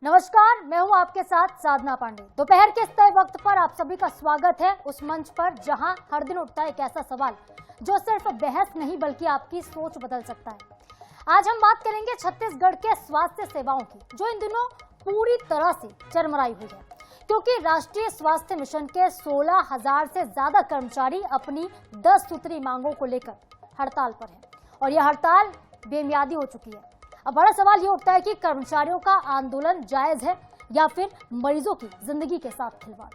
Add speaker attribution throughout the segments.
Speaker 1: नमस्कार, मैं हूं आपके साथ साधना पांडे। दोपहर के इस तय वक्त पर आप सभी का स्वागत है उस मंच पर जहां हर दिन उठता है एक ऐसा सवाल जो सिर्फ बहस नहीं बल्कि आपकी सोच बदल सकता है। आज हम बात करेंगे छत्तीसगढ़ के स्वास्थ्य सेवाओं की, जो इन दिनों पूरी तरह से चरमराई हुई है, क्योंकि राष्ट्रीय स्वास्थ्य मिशन के 16,000 से ज्यादा कर्मचारी अपनी 10 सूत्री मांगों को लेकर हड़ताल पर हैं और यह हड़ताल बेमियादी हो चुकी है। अब बड़ा सवाल ये उठता है कि कर्मचारियों का आंदोलन जायज है या फिर मरीजों की जिंदगी के साथ खिलवाड़।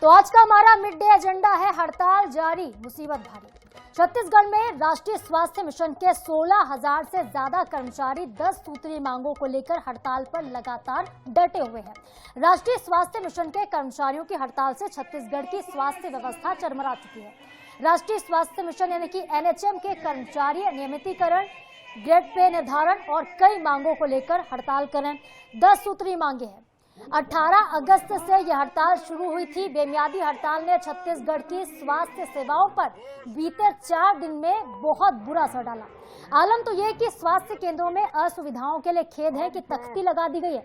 Speaker 1: तो आज का हमारा मिड डे एजेंडा है हड़ताल जारी, मुसीबत भारी। छत्तीसगढ़ में राष्ट्रीय स्वास्थ्य मिशन के 16,000 से ज्यादा कर्मचारी 10 सूत्री मांगों को लेकर हड़ताल पर लगातार डटे हुए हैं। राष्ट्रीय स्वास्थ्य मिशन के कर्मचारियों की हड़ताल से छत्तीसगढ़ की स्वास्थ्य व्यवस्था चरमरा चुकी है। राष्ट्रीय स्वास्थ्य मिशन यानी कि एनएचएम के कर्मचारी नियमितीकरण, ग्रेड पे निर्धारण और कई मांगों को लेकर हड़ताल कर रहे हैं। 10 सूत्री मांगे हैं। 18 अगस्त से यह हड़ताल शुरू हुई थी। बेमियादी हड़ताल ने छत्तीसगढ़ की स्वास्थ्य सेवाओं पर बीते 4 दिन में बहुत बुरा असर डाला। आलम तो ये कि स्वास्थ्य केंद्रों में असुविधाओं के लिए खेद है कि तख्ती लगा दी गई है,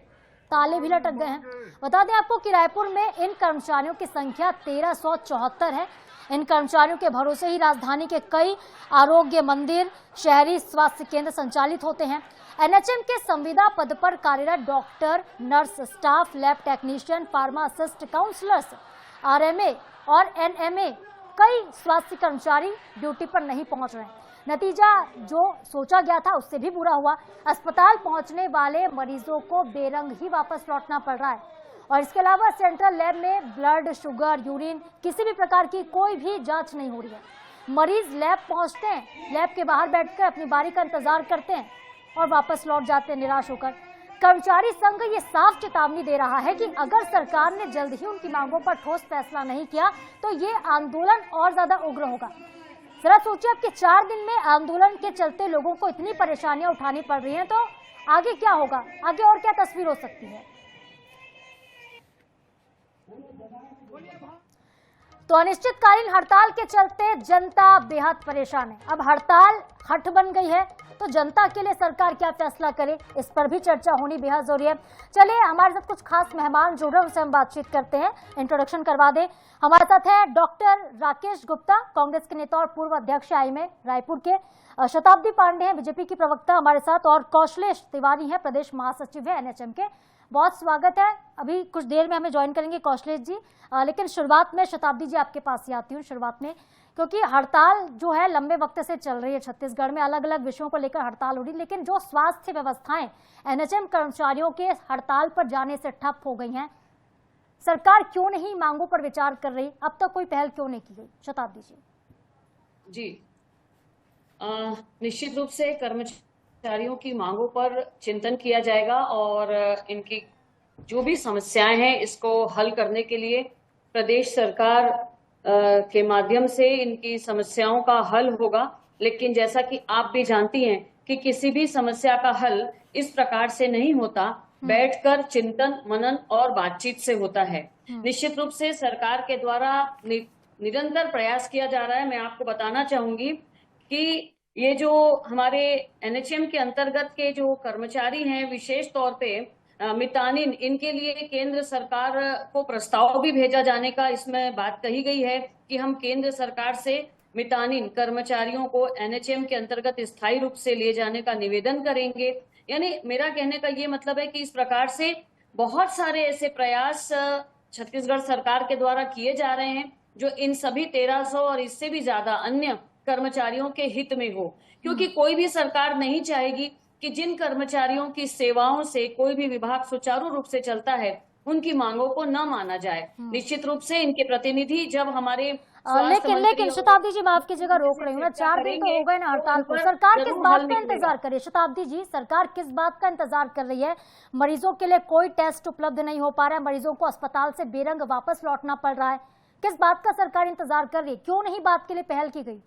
Speaker 1: ताले भी लटक गए हैं। बता दें आपको कि रायपुर में इन कर्मचारियों की संख्या 1374 है। इन कर्मचारियों के भरोसे ही राजधानी के कई आरोग्य मंदिर, शहरी स्वास्थ्य केंद्र संचालित होते हैं। एनएचएम के संविदा पद पर कार्यरत doctor, nurse staff, lab technician, pharmacist, counsellors, RMA और एनएमए, कई स्वास्थ्य कर्मचारी ड्यूटी पर नहीं पहुंच रहे हैं। नतीजा जो सोचा गया था उससे भी बुरा हुआ। अस्पताल पहुंचने वाले मरीजों को बेरंग ही वापस लौटना पड़ रहा है और इसके अलावा सेंट्रल लैब में ब्लड, शुगर, यूरिन, किसी भी प्रकार की कोई भी जांच नहीं हो रही है। मरीज लैब पहुंचते हैं, लैब के बाहर बैठकर अपनी बारी का इंतजार करते हैं और वापस लौट जाते हैं निराश होकर। कर्मचारी संघ ये साफ चेतावनी दे रहा है कि अगर सरकार ने जल्द ही उनकी मांगों पर ठोस फैसला नहीं किया तो ये आंदोलन और ज्यादा उग्र होगा। जरा सोचिए, अब के 4 दिन में आंदोलन के चलते लोगों को इतनी परेशानियां उठानी पड़ रही हैं, तो आगे क्या होगा, आगे और क्या तस्वीर हो सकती है। तो अनिश्चितकालीन हड़ताल के चलते जनता बेहद परेशान है। अब हड़ताल हठ बन गई है तो जनता के लिए सरकार क्या फैसला करे, इस पर भी चर्चा होनी बेहद जरूरी है। चलिए, हमारे साथ कुछ खास मेहमान जुड़ रहे हैं, उनसे हम बातचीत करते हैं। इंट्रोडक्शन करवा दें। हमारे साथ है डॉक्टर राकेश गुप्ता, कांग्रेस के नेता और पूर्व अध्यक्ष आईएमए रायपुर के। शताब्दी पांडे हैं, बीजेपी की प्रवक्ता हमारे साथ, और कौशलेश तिवारी हैं, प्रदेश महासचिव है एनएचएम के। बहुत स्वागत है। अभी कुछ देर में हमें ज्वाइन करेंगे कौशलेश जी, लेकिन शुरुआत में शताब्दी जी आपके पास ही आती हूँ शुरुआत में, क्योंकि हड़ताल जो है लंबे वक्त से चल रही है छत्तीसगढ़ में, अलग अलग विषयों को लेकर हड़ताल हो रही है, लेकिन जो स्वास्थ्य व्यवस्थाएं एनएचएम कर्मचारियों के हड़ताल पर जाने से ठप हो गई हैं, सरकार क्यों नहीं मांगों पर विचार कर रही, अब तक कोई पहल क्यों नहीं की गई? शताब्दी जी।
Speaker 2: जी, निश्चित रूप से कर्मचारियों की मांगों पर चिंतन किया जाएगा और इनकी जो भी समस्याएं हैं इसको हल करने के लिए प्रदेश सरकार के माध्यम से इनकी समस्याओं का हल होगा। लेकिन जैसा कि आप भी जानती हैं कि किसी भी समस्या का हल इस प्रकार से नहीं होता, बैठकर चिंतन, मनन और बातचीत से होता है। निश्चित रूप से सरकार के द्वारा निरंतर प्रयास किया जा रहा है। मैं आपको बताना चाहूंगी कि ये जो हमारे एनएचएम के अंतर्गत के जो कर्मचारी हैं, विशेष तौर पे मितानिन, इनके लिए केंद्र सरकार को प्रस्ताव भी भेजा जाने का इसमें बात कही गई है कि हम केंद्र सरकार से मितानिन कर्मचारियों को एनएचएम के अंतर्गत स्थायी रूप से ले जाने का निवेदन करेंगे। यानी मेरा कहने का ये मतलब है कि इस प्रकार से बहुत सारे ऐसे प्रयास छत्तीसगढ़ सरकार के द्वारा किए जा रहे हैं जो इन सभी 1300 और इससे भी ज्यादा अन्य कर्मचारियों के हित में हो, क्योंकि कोई भी सरकार नहीं चाहेगी कि जिन कर्मचारियों की सेवाओं से कोई भी विभाग सुचारू रूप से चलता है उनकी मांगों को न माना जाए। निश्चित रूप से इनके प्रतिनिधि जब हमारे
Speaker 1: लेकिन शताब्दी जी, माफ कीजिएगा, रोक रही हूँ मैं, 4 दिन तो हो गए ना हड़ताल को, सरकार किस बात का इंतजार करे? शताब्दी जी, सरकार किस बात का इंतजार कर रही है? मरीजों के लिए कोई टेस्ट उपलब्ध नहीं हो पा रहा है, मरीजों को अस्पताल से बेरंग वापस लौटना पड़ रहा है, किस बात का सरकार इंतजार कर रही है? क्यों नहीं बात के लिए पहल की गई?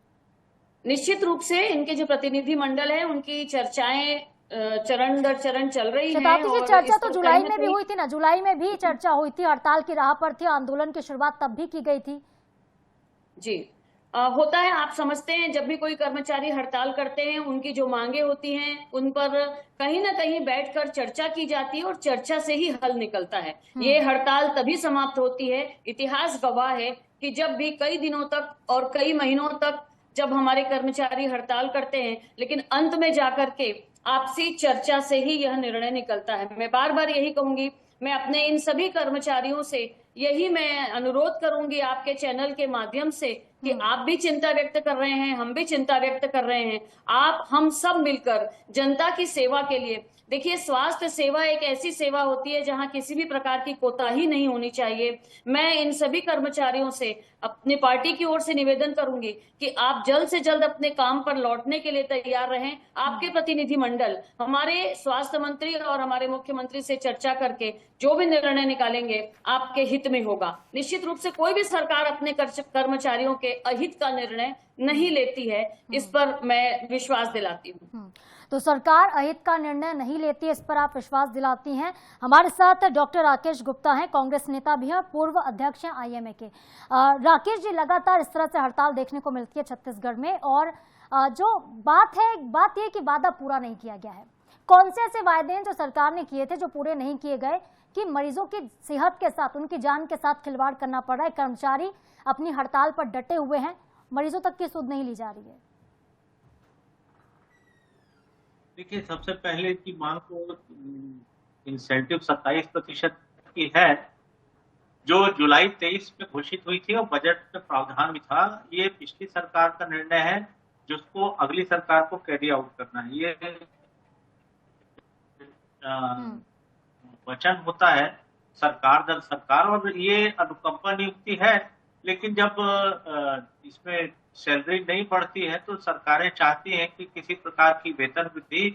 Speaker 2: निश्चित रूप से इनके जो प्रतिनिधि मंडल है उनकी चर्चाएं चरण दर चरण चल रही है।
Speaker 1: और चर्चा तो जुलाई में भी हुई थी ना, जुलाई में भी चर्चा हुई थी, हड़ताल की राह पर थी, आंदोलन की शुरुआत तब भी की गई थी।
Speaker 2: जी, होता है, आप समझते हैं, जब भी कोई कर्मचारी हड़ताल करते हैं, उनकी जो मांगे होती हैं उन पर कहीं ना कहीं बैठकर चर्चा की जाती है और चर्चा से ही हल निकलता है। ये हड़ताल तभी समाप्त होती है, इतिहास गवाह है कि जब भी कई दिनों तक और कई महीनों तक जब हमारे कर्मचारी हड़ताल करते हैं, लेकिन अंत में जाकर के आपसी चर्चा से ही यह निर्णय निकलता है। मैं बार बार यही कहूंगी, मैं अपने इन सभी कर्मचारियों से यही मैं अनुरोध करूंगी आपके चैनल के माध्यम से कि आप भी चिंता व्यक्त कर रहे हैं, हम भी चिंता व्यक्त कर रहे हैं। आप हम सब मिलकर जनता की सेवा के लिए, देखिए, स्वास्थ्य सेवा एक ऐसी सेवा होती है जहां किसी भी प्रकार की कोताही नहीं होनी चाहिए। मैं इन सभी कर्मचारियों से अपनी पार्टी की ओर से निवेदन करूंगी कि आप जल्द से जल्द अपने काम पर लौटने के लिए तैयार रहें। आपके प्रतिनिधिमंडल हमारे स्वास्थ्य मंत्री और हमारे मुख्यमंत्री से चर्चा करके जो भी निर्णय निकालेंगे आपके हित में होगा। निश्चित रूप से कोई भी सरकार अपने कर्मचारियों के अहित का निर्णय नहीं लेती है, इस पर मैं विश्वास दिलाती हूँ।
Speaker 1: तो सरकार अहित का निर्णय नहीं लेती है, इस पर आप विश्वास दिलाती हैं। हमारे साथ डॉक्टर राकेश गुप्ता हैं, कांग्रेस नेता भी हैं, पूर्व अध्यक्ष हैं आईएमए के। राकेश जी, लगातार इस तरह से हड़ताल देखने को मिलती है छत्तीसगढ़ में, और जो बात यह कि वादा पूरा नहीं किया गया है। कौन से ऐसे वायदे हैं जो सरकार ने किए थे जो पूरे नहीं किए गए, कि मरीजों की सेहत के साथ, उनकी जान के साथ खिलवाड़ करना पड़ रहा है, कर्मचारी अपनी हड़ताल पर डटे हुए हैं, मरीजों तक की सुध नहीं ली जा रही है?
Speaker 3: देखिए, सबसे पहले की मांग तो इंसेंटिव 27% की है, जो जुलाई 23 में घोषित हुई थी और बजट में प्रावधान भी था। ये पिछली सरकार का निर्णय है जिसको अगली सरकार को कैरी आउट करना है। ये वचन होता है सरकार दर सरकार, और ये अनुकंपा नियुक्ति है। लेकिन जब इसमें सैलरी नहीं बढ़ती है तो सरकारें चाहती हैं कि किसी प्रकार की वेतन वृद्धि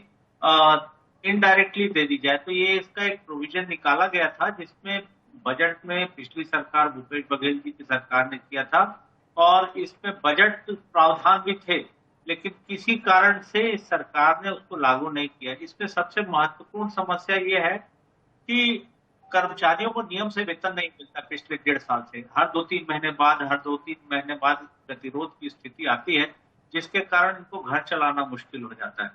Speaker 3: इनडायरेक्टली दे दी जाए। तो ये इसका एक प्रोविजन निकाला गया था जिसमें बजट में पिछली सरकार भूपेश बघेल जी की सरकार ने किया था, और इसमें बजट प्रावधान भी थे, लेकिन किसी कारण से सरकार ने उसको लागू नहीं किया। इसमें सबसे महत्वपूर्ण समस्या ये है कि कर्मचारियों को नियम से वेतन नहीं मिलता पिछले 1.5 साल से। हर 2-3 महीने बाद गतिरोध की स्थिति आती है, जिसके कारण इनको घर चलाना मुश्किल हो जाता है।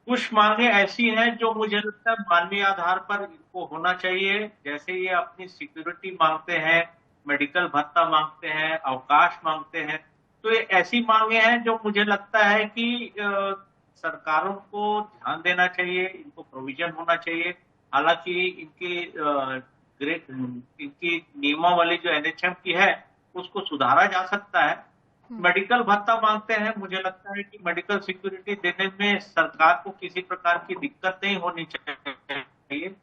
Speaker 3: कुछ मांगे ऐसी हैं जो मुझे लगता है मानवीय आधार पर इनको होना चाहिए। जैसे ये अपनी सिक्योरिटी मांगते हैं, मेडिकल भत्ता मांगते हैं, अवकाश मांगते हैं, तो ये ऐसी मांगे हैं जो मुझे लगता है कि सरकारों को ध्यान देना चाहिए, इनको प्रोविजन होना चाहिए। हालांकि इनकी नियमावली जो एनएचएम की है उसको सुधारा जा सकता है। मेडिकल भत्ता मांगते हैं, मुझे लगता है कि मेडिकल सिक्योरिटी देने में सरकार को किसी प्रकार की दिक्कत नहीं होनी चाहिए।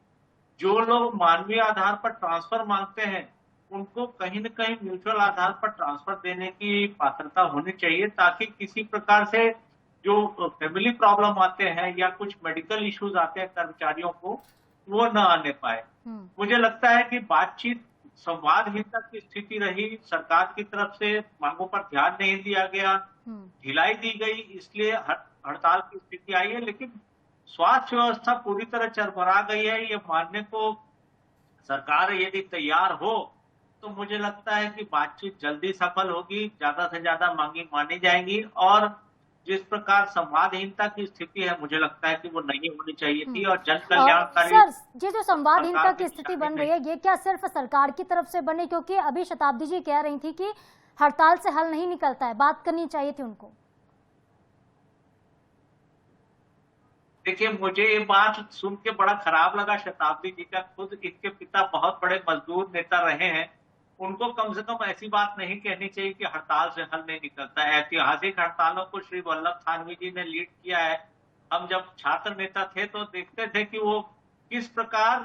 Speaker 3: जो लोग मानवीय आधार पर ट्रांसफर मांगते हैं उनको कहीं न कहीं म्यूचुअल आधार पर ट्रांसफर देने की पात्रता होनी चाहिए, ताकि किसी प्रकार से जो फैमिली प्रॉब्लम आते हैं या कुछ मेडिकल इश्यूज आते हैं कर्मचारियों को, वो न आने पाए। मुझे लगता है कि बातचीत संवादहीनता की स्थिति रही, सरकार की तरफ से मांगों पर ध्यान नहीं दिया गया, ढिलाई दी गई, इसलिए हड़ताल की स्थिति आई है। लेकिन स्वास्थ्य व्यवस्था पूरी तरह चरमरा गई है, ये मानने को सरकार यदि तैयार हो तो मुझे लगता है कि बातचीत जल्दी सफल होगी, ज्यादा से ज्यादा मांगी मानी जाएंगी, और जिस प्रकार संवादहीनता की स्थिति है मुझे लगता है कि वो नहीं होनी चाहिए थी। और जन कल्याणकारी
Speaker 1: सर, ये जो संवादहीनता की स्थिति बन रही है, ये क्या सिर्फ सरकार की तरफ से बनी? क्योंकि अभी शताब्दी जी कह रही थी कि हड़ताल से हल नहीं निकलता है, बात करनी चाहिए थी उनको।
Speaker 3: देखिए, मुझे ये बात सुन के बड़ा खराब लगा। शताब्दी जी का खुद इनके पिता बहुत बड़े मजदूर नेता रहे हैं, उनको कम से कम ऐसी बात नहीं कहनी चाहिए कि हड़ताल से हल नहीं निकलता है। ऐतिहासिक हड़तालों को श्री वल्लभ थानवी जी ने लीड किया है। हम जब छात्र नेता थे तो देखते थे कि वो किस प्रकार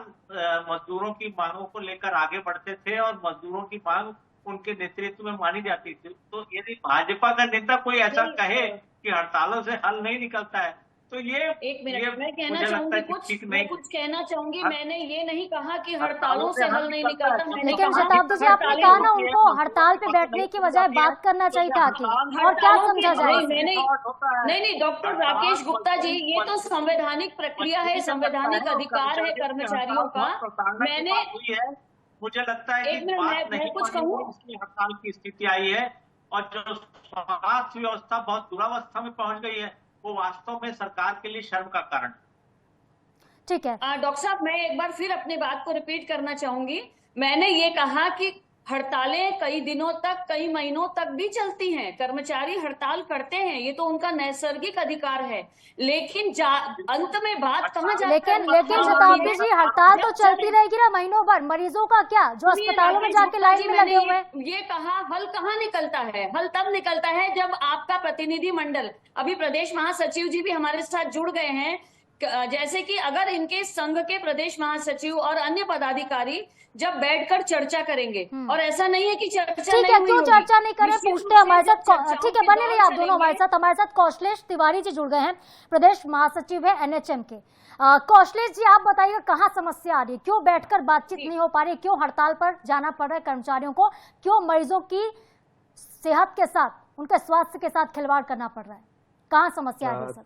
Speaker 3: मजदूरों की मांगों को लेकर आगे बढ़ते थे, और मजदूरों की मांग उनके नेतृत्व में मानी जाती थी। तो यदि भाजपा का नेता कोई ऐसा कहे कि हड़तालों से हल नहीं निकलता है, तो ये
Speaker 2: एक मिनट, मैं कहना चाहूंगी मैं कुछ कहना चाहूंगी। मैंने ये नहीं कहा कि हड़तालों से हल नहीं निकलता।
Speaker 1: लेकिन शताब्दी जी, आपने कहा ना उनको हड़ताल पे बैठने की बजाय बात करना चाहिए था कि, और क्या समझा जाए?
Speaker 2: नहीं, डॉक्टर राकेश गुप्ता जी, ये तो संवैधानिक प्रक्रिया है, संवैधानिक अधिकार है कर्मचारियों का। मैंने
Speaker 3: मुझे लगता है कि
Speaker 2: मैं कुछ कहूँ,
Speaker 3: इसलिए हड़ताल की स्थिति आई है, और जो स्वास्थ्य व्यवस्था बहुत दुरावस्था में पहुंच गई है, वो वास्तव में सरकार के लिए शर्म का कारण।
Speaker 1: ठीक है
Speaker 2: डॉक्टर साहब, मैं एक बार फिर अपनी बात को रिपीट करना चाहूंगी। मैंने ये कहा कि हड़तालें कई दिनों तक, कई महीनों तक भी चलती हैं। कर्मचारी हड़ताल करते हैं, ये तो उनका नैसर्गिक अधिकार है। लेकिन अंत में बात कहाँ जाती है?
Speaker 1: लेकिन शताब्दी जी, हड़ताल तो चलती रहेगी ना महीनों भर। मरीजों का क्या, जो अस्पतालों में जाके लाइन में लगे हुए हैं?
Speaker 2: ये कहा, हल कहाँ निकलता है? हल तब निकलता है जब आपका प्रतिनिधि मंडल, अभी प्रदेश महासचिव जी भी हमारे साथ जुड़ गए हैं, जैसे कि अगर इनके संघ के प्रदेश महासचिव और अन्य पदाधिकारी जब बैठकर चर्चा करेंगे, और ऐसा नहीं है कि चर्चा
Speaker 1: ठीक है, क्यों चर्चा नहीं करें, पूछते हैं हमारे साथ। ठीक है, बने रहिए आप दोनों हमारे साथ। हमारे साथ कौशलेश तिवारी जी जुड़ गए हैं, प्रदेश महासचिव है एनएचएम के। कौशलेश जी, आप बताइएगा कहाँ समस्या आ रही है, क्यों बैठकर बातचीत नहीं हो पा रही, क्यों हड़ताल पर जाना पड़ रहा है कर्मचारियों को, क्यों मरीजों की सेहत के साथ, उनके स्वास्थ्य के साथ खिलवाड़ करना पड़ रहा है, कहाँ समस्या आ रही है सर?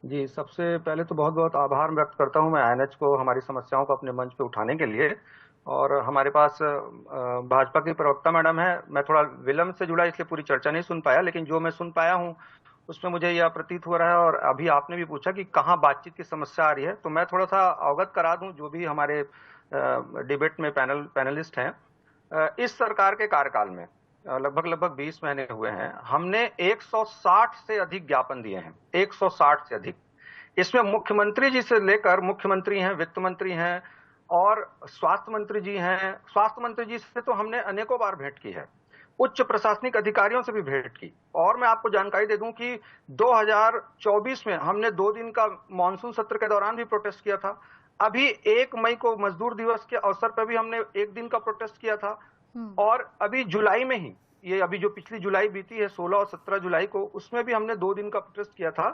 Speaker 4: जी, सबसे पहले तो बहुत बहुत आभार व्यक्त करता हूं मैं एनएच को हमारी समस्याओं को अपने मंच पे उठाने के लिए। और हमारे पास भाजपा की प्रवक्ता मैडम है। मैं थोड़ा विलंब से जुड़ा इसलिए पूरी चर्चा नहीं सुन पाया, लेकिन जो मैं सुन पाया हूं उसमें मुझे यह प्रतीत हो रहा है। और अभी आपने भी पूछा कि कहाँ बातचीत की समस्या आ रही है, तो मैं थोड़ा सा अवगत करा दूं जो भी हमारे डिबेट में पैनलिस्ट हैं। इस सरकार के कार्यकाल में लगभग 20 महीने हुए हैं, हमने 160 से अधिक ज्ञापन दिए हैं, 160 से अधिक। इसमें मुख्यमंत्री जी से लेकर, मुख्यमंत्री हैं, वित्त मंत्री हैं और स्वास्थ्य मंत्री जी हैं। स्वास्थ्य मंत्री जी से तो हमने अनेकों बार भेंट की है, उच्च प्रशासनिक अधिकारियों से भी भेंट की। और मैं आपको जानकारी दे दूं कि 2024 में हमने 2 दिन का मानसून सत्र के दौरान भी प्रोटेस्ट किया था। अभी 1 मई को मजदूर दिवस के अवसर पर भी हमने 1 दिन का प्रोटेस्ट किया था। और अभी जुलाई में ही, ये अभी जो पिछली जुलाई बीती है 16 और 17 जुलाई को, उसमें भी हमने 2 दिन का प्रोटेस्ट किया था।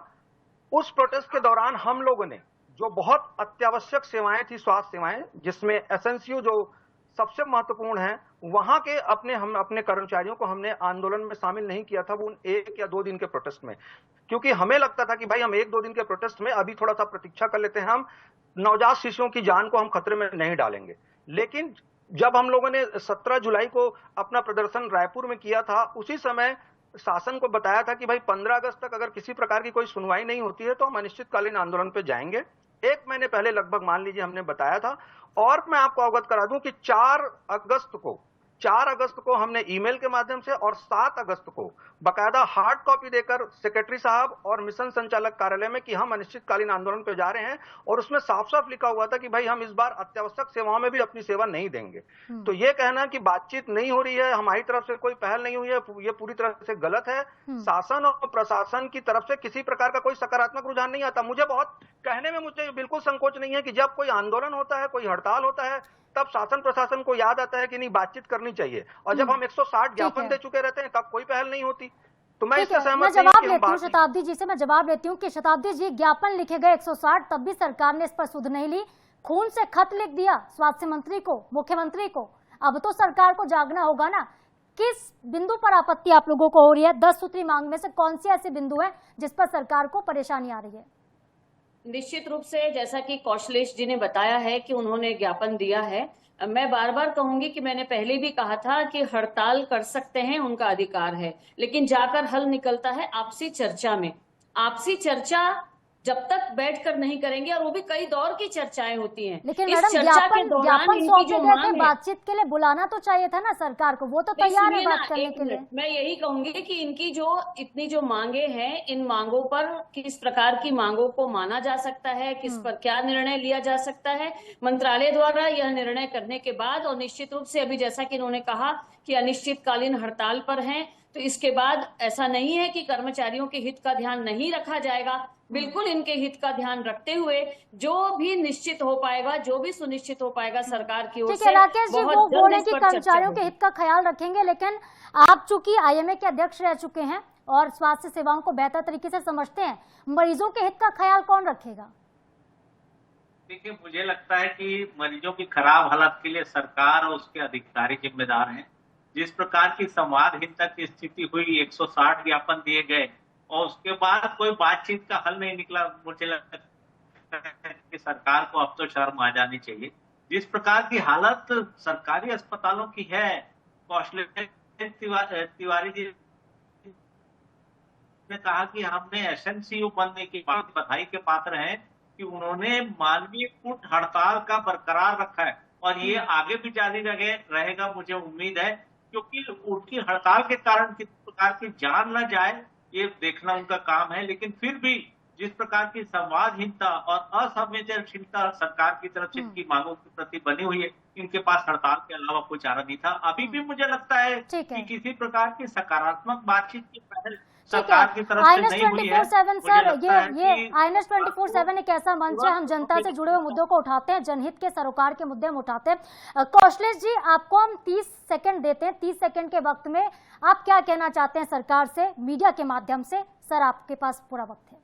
Speaker 4: उस प्रोटेस्ट के दौरान हम लोगों ने जो बहुत अत्यावश्यक सेवाएं थी, स्वास्थ्य सेवाएं, जिसमें एसएनसीयू जो सबसे महत्वपूर्ण है, वहां के अपने कर्मचारियों को हमने आंदोलन में शामिल नहीं किया था, वो उन 1 या 2 दिन के प्रोटेस्ट में। क्योंकि हमें लगता था कि भाई हम 1-2 दिन के प्रोटेस्ट में अभी थोड़ा सा प्रतीक्षा कर लेते हैं, हम नवजात शिशुओं की जान को हम खतरे में नहीं डालेंगे। लेकिन जब हम लोगों ने 17 जुलाई को अपना प्रदर्शन रायपुर में किया था, उसी समय शासन को बताया था कि भाई 15 अगस्त तक अगर किसी प्रकार की कोई सुनवाई नहीं होती है तो हम अनिश्चितकालीन आंदोलन पे जाएंगे। 1 महीने पहले लगभग मान लीजिए हमने बताया था। और मैं आपको अवगत करा दूं कि 4 अगस्त को हमने ईमेल के माध्यम से और 7 अगस्त को बकायदा हार्ड कॉपी देकर सेक्रेटरी साहब और मिशन संचालक कार्यालय में कि हम अनिश्चितकालीन आंदोलन पे जा रहे हैं। और उसमें साफ साफ लिखा हुआ था कि भाई हम इस बार अत्यावश्यक सेवाओं में भी अपनी सेवा नहीं देंगे। तो ये कहना कि बातचीत नहीं हो रही है, हमारी तरफ से कोई पहल नहीं हुई है, ये पूरी तरह से गलत है। शासन और प्रशासन की तरफ से किसी प्रकार का कोई सकारात्मक रुझान नहीं आता। मुझे बिल्कुल संकोच नहीं है कि जब कोई आंदोलन होता है, कोई हड़ताल होता है, तब शासन प्रशासन को याद आता है कि नहीं बातचीत करनी चाहिए। और जब हम 160 ज्ञापन दे चुके रहते हैं तब कोई पहल नहीं होती। तो मैं इससे सहमत
Speaker 1: मैं जवाब लेती हूँ शताब्दी जी से। मैं जवाब लेती हूँ कि शताब्दी जी, ज्ञापन लिखे गए 160, तब भी सरकार ने इस पर सुध नहीं ली, खून से खत लिख दिया स्वास्थ्य मंत्री को, मुख्यमंत्री को। अब तो सरकार को जागना होगा ना। किस बिंदु पर आपत्ति आप लोगों को हो रही है? 10 सूत्री मांग में से कौन सी ऐसे बिंदु है जिस पर सरकार को परेशानी आ रही है?
Speaker 2: निश्चित रूप से जैसा कि कौशलेश जी ने बताया है कि उन्होंने ज्ञापन दिया है। मैं बार बार कहूंगी कि मैंने पहले भी कहा था कि हड़ताल कर सकते हैं, उनका अधिकार है, लेकिन जाकर हल निकलता है आपसी चर्चा में। आपसी चर्चा जब तक बैठकर नहीं करेंगे, और वो भी कई दौर की चर्चाएं होती हैं।
Speaker 1: लेकिन मैडम, ज्ञापन सौंपे गए थे, बातचीत के लिए बुलाना तो चाहिए था ना सरकार को, वो तो तैयार है बात करने के लिए।
Speaker 2: मैं यही कहूंगी कि इनकी इतनी जो मांगे हैं, इन मांगों पर किस प्रकार की मांगों को माना जा सकता है, किस पर क्या निर्णय लिया जा सकता है, मंत्रालय द्वारा यह निर्णय करने के बाद। और निश्चित रूप से अभी जैसा कि इन्होंने कहा कि अनिश्चितकालीन हड़ताल पर हैं, तो इसके बाद ऐसा नहीं है कि कर्मचारियों के हित का ध्यान नहीं रखा जाएगा। बिल्कुल इनके हित का ध्यान रखते हुए जो भी निश्चित हो पाएगा, जो भी सुनिश्चित हो पाएगा सरकार की ओर से,
Speaker 1: राकेश जी, वो बोले कि कर्मचारियों के हित का ख्याल रखेंगे, लेकिन आप चूंकि आईएमए के अध्यक्ष रह चुके हैं और स्वास्थ्य सेवाओं को बेहतर तरीके से समझते हैं, मरीजों के हित का ख्याल कौन रखेगा?
Speaker 3: देखिए, मुझे लगता है कि मरीजों की खराब हालत के लिए सरकार और उसके अधिकारी जिम्मेदार हैं। जिस प्रकार की संवादहीनता की स्थिति हुई, 160 ज्ञापन दिए गए और उसके बाद कोई बातचीत का हल नहीं निकला, मुझे लगता है कि सरकार को अब तो शर्म आ जानी चाहिए। जिस प्रकार की हालत सरकारी अस्पतालों की है, कौशलेश तिवारी जी उसने कहा कि हमने एसएनसीयू बनने की बधाई के पात्र हैं कि उन्होंने मानवीय फुट हड़ताल का बरकरार रखा है और ये आगे भी जारी रहेगा, मुझे उम्मीद है, क्योंकि उनकी हड़ताल के कारण किस प्रकार की जान न जाए ये देखना उनका काम है। लेकिन फिर भी जिस प्रकार की संवादहीनता और असंवेदनशीलता सरकार की तरफ से इनकी मांगों के प्रति बनी हुई है, इनके पास हड़ताल के अलावा कोई चारा नहीं था। अभी भी मुझे लगता है कि किसी प्रकार की सकारात्मक बातचीत की पहल सरकार की तरफ से नहीं हुई है।
Speaker 1: सर, ये INS 24/7 एक ऐसा मंच है, हम जनता से जुड़े हुए मुद्दों को उठाते हैं, जनहित के सरोकार के मुद्दे हम उठाते हैं। कौशलेश जी, आपको हम 30 सेकंड देते हैं। 30 सेकंड के वक्त में आप क्या कहना चाहते हैं सरकार से मीडिया के माध्यम से? सर, आपके पास पूरा वक्त है,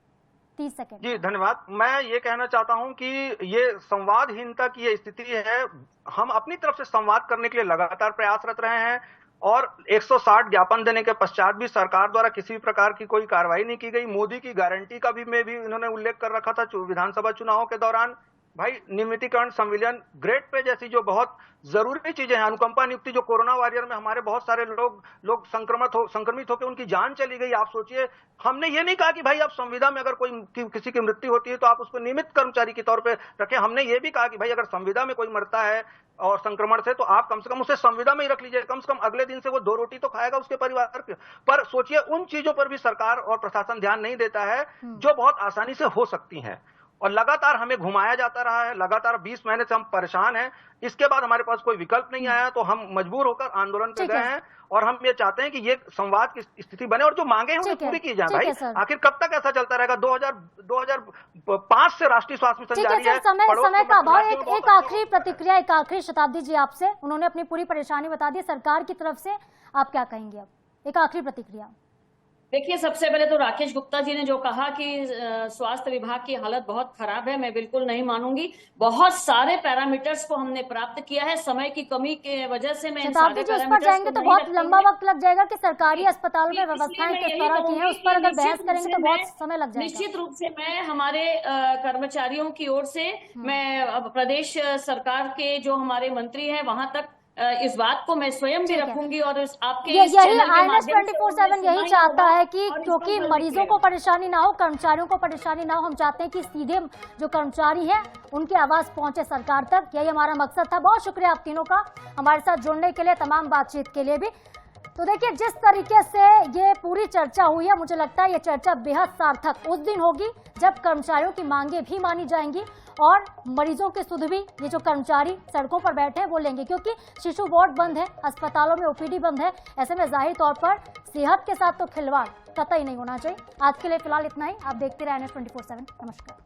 Speaker 1: 30 सेकंड।
Speaker 4: जी धन्यवाद। मैं ये कहना चाहता हूं कि ये संवादहीनता की ये स्थिति है। हम अपनी तरफ से संवाद करने के लिए लगातार प्रयासरत रहे हैं और 160 ज्ञापन देने के पश्चात भी सरकार द्वारा किसी भी प्रकार की कोई कार्रवाई नहीं की गई। मोदी की गारंटी का भी इन्होंने उल्लेख कर रखा था विधानसभा चुनावों के दौरान। भाई, नियमितीकरण, संविलियन, ग्रेड पे जैसी जो बहुत जरूरी चीजें हैं, अनुकंपा नियुक्ति, जो कोरोना वॉरियर में हमारे बहुत सारे लोग संक्रमित होकर उनकी जान चली गई। आप सोचिए, हमने ये नहीं कहा कि भाई आप संविदा में अगर किसी की मृत्यु होती है तो आप उसको नियमित कर्मचारी के तौर पे रखें। हमने ये भी कहा कि भाई अगर संविदा में कोई मरता है और संक्रमण से, तो आप कम से कम उसे संविदा में ही रख लीजिए। कम से कम अगले दिन से वो 2 रोटी तो खाएगा उसके परिवार के। पर सोचिए, उन चीजों पर भी सरकार और प्रशासन ध्यान नहीं देता है जो बहुत आसानी से हो सकती हैं। और लगातार हमें घुमाया जाता रहा है, लगातार 20 महीने से हम परेशान हैं। इसके बाद हमारे पास कोई विकल्प नहीं आया तो हम मजबूर होकर आंदोलन पे गए हैं और हम ये चाहते हैं कि ये संवाद की स्थिति बने और जो मांगे हैं उन्हें पूरी की जाए। भाई, आखिर कब तक ऐसा चलता रहेगा? 2005 से राष्ट्रीय स्वास्थ्य मिशन जारी है।
Speaker 1: समय का अभाव। एक आखिरी प्रतिक्रिया, एक आखिरी शताब्दी जी आपसे, उन्होंने अपनी पूरी परेशानी बता दी, सरकार की तरफ से आप क्या कहेंगे? अब एक आखिरी प्रतिक्रिया।
Speaker 2: देखिए, सबसे पहले तो राकेश गुप्ता जी ने जो कहा कि स्वास्थ्य विभाग की हालत बहुत खराब है, मैं बिल्कुल नहीं मानूंगी। बहुत सारे पैरामीटर्स को हमने प्राप्त किया है, समय की कमी की वजह से मैं
Speaker 1: शताब्दी जी उस पर जाएंगे तो बहुत लंबा वक्त लग जाएगा कि सरकारी अस्पतालों में व्यवस्थाएं किस तरह की हैं, उस पर अगर बहस करेंगे तो बहुत समय लग जाएगा।
Speaker 2: निश्चित रूप से मैं हमारे कर्मचारियों की ओर से मैं प्रदेश सरकार के जो हमारे मंत्री हैं वहां तक इस बात को मैं स्वयं भी रखूंगी और आपके
Speaker 1: यही INS 24/7 यही चाहता है कि क्योंकि मरीजों को परेशानी ना हो, कर्मचारियों को परेशानी ना हो। हम चाहते हैं कि सीधे जो कर्मचारी हैं उनकी आवाज पहुंचे सरकार तक, यही हमारा मकसद था। बहुत शुक्रिया आप तीनों का हमारे साथ जुड़ने के लिए, तमाम बातचीत के लिए भी। तो देखिए, जिस तरीके से ये पूरी चर्चा हुई है, मुझे लगता है ये चर्चा बेहद सार्थक उस दिन होगी जब कर्मचारियों की मांगे भी मानी जाएंगी और मरीजों के सुध भी ये जो कर्मचारी सड़कों पर बैठे हैं वो लेंगे, क्योंकि शिशु वार्ड बंद है, अस्पतालों में OPD बंद है। ऐसे में जाहिर तौर पर सेहत के साथ तो खिलवाड़ कतई नहीं होना चाहिए। आज के लिए फिलहाल इतना ही। आप देखते रहे INS 24/7। नमस्कार।